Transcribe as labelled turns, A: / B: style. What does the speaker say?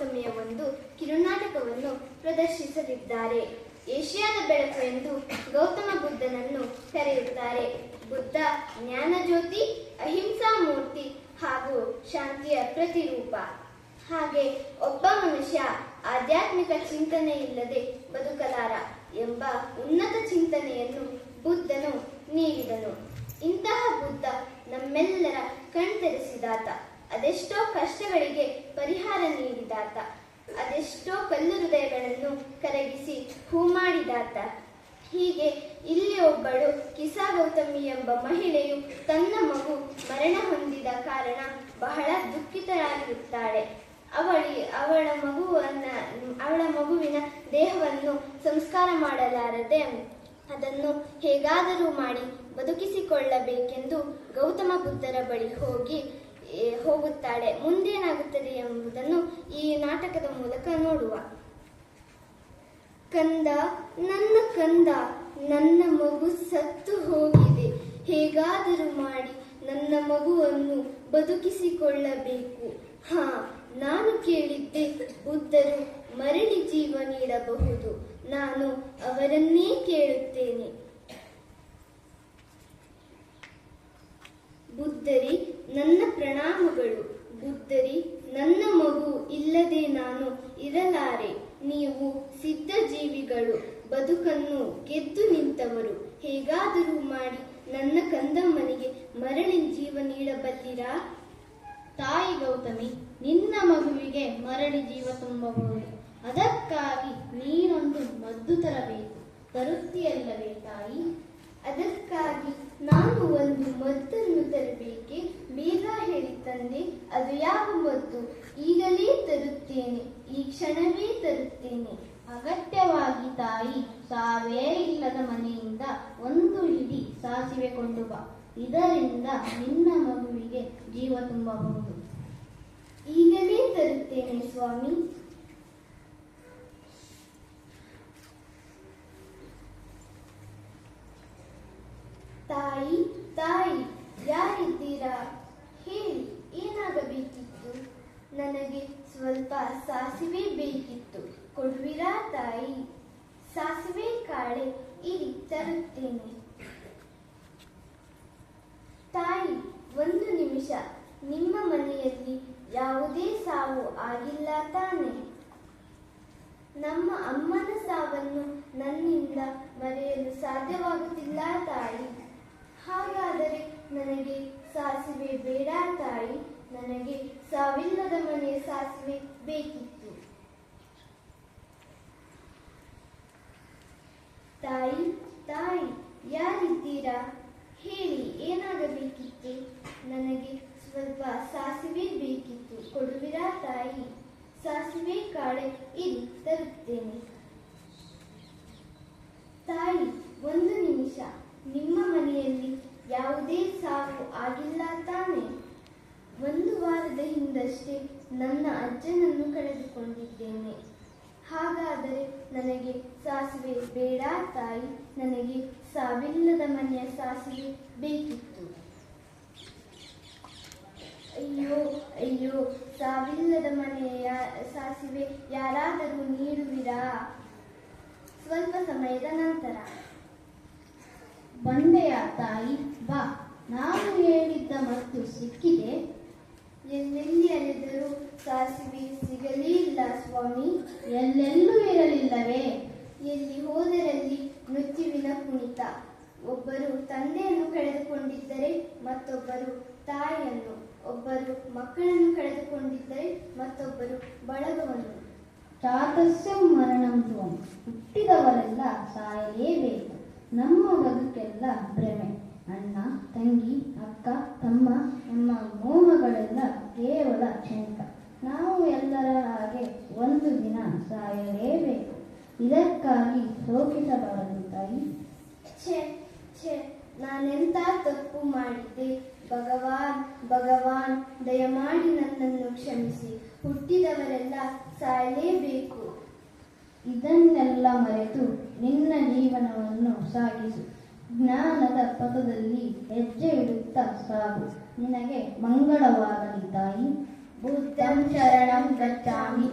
A: ಗೌತಮಿಯ ಒಂದು ಕಿರುನಾಟಕವನ್ನು ಪ್ರದರ್ಶಿಸಲಿದ್ದಾರೆ. ಏಷ್ಯಾದ ಬೆಳಕು ಎಂದು ಗೌತಮ ಬುದ್ಧನನ್ನು ಕರೆಯುತ್ತಾರೆ. ಬುದ್ಧ ಜ್ಞಾನಜ್ಯೋತಿ, ಅಹಿಂಸಾ ಮೂರ್ತಿ ಹಾಗೂ ಶಾಂತಿಯ ಪ್ರತಿರೂಪ. ಹಾಗೆ ಒಬ್ಬ ಮನುಷ್ಯ ಆಧ್ಯಾತ್ಮಿಕ ಚಿಂತನೆ ಇಲ್ಲದೆ ಬದುಕಲಾರ ಎಂಬ ಉನ್ನತ ಚಿಂತನೆಯನ್ನು ಬುದ್ಧನು ನೀಡಿದನು. ಇಂತಹ ಬುದ್ಧ ನಮ್ಮೆಲ್ಲರ ಕಣ್ತೆರೆಸಿದಾತ. ಅದೆಷ್ಟೋ ಕಷ್ಟಗಳಿಗೆ ಪರಿಹಾರ ನೀಡಿದಾತ. ಅದೆಷ್ಟೋ ಕಲ್ಲು ಹೃದಯಗಳನ್ನು ಕರಗಿಸಿ ಹೂ ಮಾಡಿದಾತ. ಹೀಗೆ ಇಲ್ಲಿ ಒಬ್ಬಳು ಕಿಸಾ ಗೌತಮಿ ಎಂಬ ಮಹಿಳೆಯು ತನ್ನ ಮಗು ಮರಣ ಹೊಂದಿದ ಕಾರಣ ಬಹಳ ದುಃಖಿತರಾಗಿರುತ್ತಾಳೆ. ಅವಳ ಮಗುವಿನ ದೇಹವನ್ನು ಸಂಸ್ಕಾರ ಮಾಡಲಾರದೆ ಅದನ್ನು ಹೇಗಾದರೂ ಮಾಡಿ ಬದುಕಿಸಿಕೊಳ್ಳಬೇಕೆಂದು ಗೌತಮ ಬುದ್ಧರ ಬಳಿ ಹೋಗುತ್ತಾಳೆ. ಮುಂದೇನಾಗುತ್ತದೆ ಎಂಬುದನ್ನು ಈ ನಾಟಕದ ಮೂಲಕ ನೋಡುವ. ಕಂದ, ನನ್ನ ಕಂದ, ನನ್ನ ಮಗು ಸತ್ತು ಹೋಗಿದೆ. ಹೇಗಾದರೂ ಮಾಡಿ ನನ್ನ ಮಗುವನ್ನು ಬದುಕಿಸಿಕೊಳ್ಳಬೇಕು. ನಾನು ಕೇಳಿದ್ದೆ, ಬುದ್ಧರು ಮರಳಿ ಜೀವ ನೀಡಬಹುದು. ನಾನು ಅವರನ್ನೇ ಕೇಳುತ್ತೇನೆ. ಬುದ್ಧರಿ, ನನ್ನ ಪ್ರಣಾಮಗಳು. ಬುದ್ಧರಿ, ನನ್ನ ಮಗು ಇಲ್ಲದೆ ನಾನು ಇರಲಾರೆ. ನೀವು ಸಿದ್ಧ ಜೀವಿಗಳು, ಬದುಕನ್ನು ಗೆದ್ದು ನಿಂತವರು. ಹೇಗಾದರೂ ಮಾಡಿ ನನ್ನ ಕಂದಮ್ಮನಿಗೆ ಮರಳಿ ಜೀವ ನೀಡಬಲ್ಲಿರಾ?
B: ತಾಯಿ ಗೌತಮಿ, ನಿನ್ನ ಮಗುವಿಗೆ ಮರಳಿ ಜೀವ ತುಂಬಬಹುದು. ಅದಕ್ಕಾಗಿ ನೀನೊಂದು ಮದ್ದು ತರಬೇಕು. ತರುತ್ತೀಯಲ್ಲವೇ ತಾಯಿ?
A: ಅದಕ್ಕಾಗಿ ನಾನು ಒಂದು ಮದ್ದನ್ನು ತರಬೇಕೆ? ಬೇಗ ಹೇಳಿ ತಂದೆ, ಅದು ಯಾವ ಮದ್ದು? ಈಗಲೇ ತರುತ್ತೇನೆ, ಈ ಕ್ಷಣವೇ ತರುತ್ತೇನೆ.
B: ಅಗತ್ಯವಾಗಿ ತಾಯಿ, ಸಾವೇ ಇಲ್ಲದ ಮನೆಯಿಂದ ಒಂದು ಹಿಡಿ ಸಾಸಿವೆ ಕೊಂಡು ಬಾ. ಇದರಿಂದ ನಿನ್ನ ಮಗುವಿಗೆ ಜೀವ ತುಂಬಬಹುದು.
A: ಈಗಲೇ ತರುತ್ತೇನೆ ಸ್ವಾಮಿ. ತಾಯಿ, ತಾಯಿ, ಯಾರಿದ್ದೀರಾ? ಹೇಳಿ, ಏನಾಗಬೇಕಿತ್ತು? ನನಗೆ ಸ್ವಲ್ಪ ಸಾಸಿವೆ ಬೇಕಿತ್ತು, ಕೊಡುವಿರಾ ತಾಯಿ? ಸಾಸಿವೆ ಕಾಳೆ, ಇರಿ ತರುತ್ತೇನೆ. ತಾಯಿ, ಒಂದು ನಿಮಿಷ. ನಿಮ್ಮ ಮನೆಯಲ್ಲಿ ಯಾವುದೇ ಸಾವು ಆಗಿಲ್ಲ ತಾನೆ? ನಮ್ಮ ಅಮ್ಮನ ಸಾವನ್ನು ನನ್ನಿಂದ ಮರೆಯಲು ಸಾಧ್ಯವಾಗುತ್ತಿಲ್ಲ ತಾಯಿ. ಹಾಗಾದರೆ ನನಗೆ ಸಾಸಿವೆ ಬೇಡ ತಾಯಿ. ನನಗೆ ಸಾವಿಲ್ಲದ ಮನೆಯ ಸಾಸಿವೆ ಬೇಕಿತ್ತು. ತಾಯಿ, ತಾಯಿ, ಯಾರಿದ್ದೀರಾ? ಹೇಳಿ, ಏನಾಗಬೇಕಿತ್ತು? ನನಗೆ ಸ್ವಲ್ಪ ಸಾಸಿವೆ ಬೇಕಿತ್ತು, ಕೊಡುವಿರಾ ತಾಯಿ? ಸಾಸಿವೆ ಕಾಳೆ, ಇರಿ ತರುತ್ತೇನೆ. ತಾಯಿ, ಒಂದು ನಿಮಿಷ. ನಿಮ್ಮ ಮನೆಯಲ್ಲಿ ಯಾವುದೇ ಸಾವು ಆಗಿಲ್ಲ ತಾನೆ? ಒಂದು ವಾರದ ಹಿಂದಷ್ಟೇ ನನ್ನ ಅಜ್ಜನನ್ನು ಕಳೆದುಕೊಂಡಿದ್ದೇನೆ. ಹಾಗಾದರೆ ನನಗೆ ಸಾಸಿವೆ ಬೇಡ ತಾಯಿ. ನನಗೆ ಸಾವಿಲ್ಲದ ಮನೆಯ ಸಾಸಿವೆ ಬೇಕಿತ್ತು. ಅಯ್ಯೋ ಅಯ್ಯೋ, ಸಾವಿಲ್ಲದ ಮನೆಯ ಸಾಸಿವೆ ಯಾರಾದರೂ ನೀಡುವಿರಾ? ಸ್ವಲ್ಪ ಸಮಯದ ನಂತರ.
B: ಬಂದೆಯ ತಾಯಿ, ಬಾ. ನಾನು ಹೇಳಿದ್ದ ಮದ್ದು ಸಿಕ್ಕಿದೆ.
A: ಎಲ್ಲೆಲ್ಲಿ ಅಲೆದರೂ ಸಾಸಿವೆ ಸಿಗಲೇ ಇಲ್ಲ ಸ್ವಾಮಿ.
B: ಎಲ್ಲೆಲ್ಲೂ ಇರಲಿಲ್ಲವೇ?
A: ಎಲ್ಲಿ ಹೋದರಲ್ಲಿ ಮೃತ್ಯುವಿನ ಕುಣಿತ. ಒಬ್ಬರು ತಂದೆಯನ್ನು ಕಳೆದುಕೊಂಡಿದ್ದರೆ ಮತ್ತೊಬ್ಬರು ತಾಯಿಯನ್ನು, ಒಬ್ಬರು ಮಕ್ಕಳನ್ನು ಕಳೆದುಕೊಂಡಿದ್ದರೆ ಮತ್ತೊಬ್ಬರು ಬಳಗವನ್ನು.
B: ಚಾತಸ್ಯಂ ಮರಣಂ ಧ್ರುವಂ. ಹುಟ್ಟಿದವರೆಲ್ಲ ಸಾಯಲೇಬೇಕು. ನಮ್ಮ ಬದುಕೆಲ್ಲ ಭ್ರಮೆ. ಅಣ್ಣ, ತಂಗಿ, ಅಕ್ಕ, ತಮ್ಮ, ನಮ್ಮ ಮೋಹಗಳೆಲ್ಲ ಕೇವಲ ಕ್ಷಣಿಕ. ನಾವು ಎಲ್ಲರ ಹಾಗೆ ಒಂದು ದಿನ ಸಾಯಲೇಬೇಕು. ಇದಕ್ಕಾಗಿ ಶೋಕಿಸಬಾರದು ತಾಯಿ.
A: ಛೆ ಛೆ, ನಾನೆಂತ ತಪ್ಪು ಮಾಡಿದ್ದೆ? ಭಗವಾನ್, ಭಗವಾನ್, ದಯಮಾಡಿ ನನ್ನನ್ನು ಕ್ಷಮಿಸಿ. ಹುಟ್ಟಿದವರೆಲ್ಲ ಸಾಯಲೇಬೇಕು.
B: ಇದನ್ನೆಲ್ಲ ಮರೆತು ನಿನ್ನ ಜೀವನವನ್ನು ಸಾಗಿಸು. ಜ್ಞಾನದ ಪಥದಲ್ಲಿ ಹೆಜ್ಜೆ ಇಡುತ್ತಾ ಸಾಗು. ನಿನಗೆ ಮಂಗಳವಾಗಲಿ ತಾಯಿ.
A: ಬುದ್ಧಂ ಶರಣಂ ಗಚ್ಚಾಮಿ.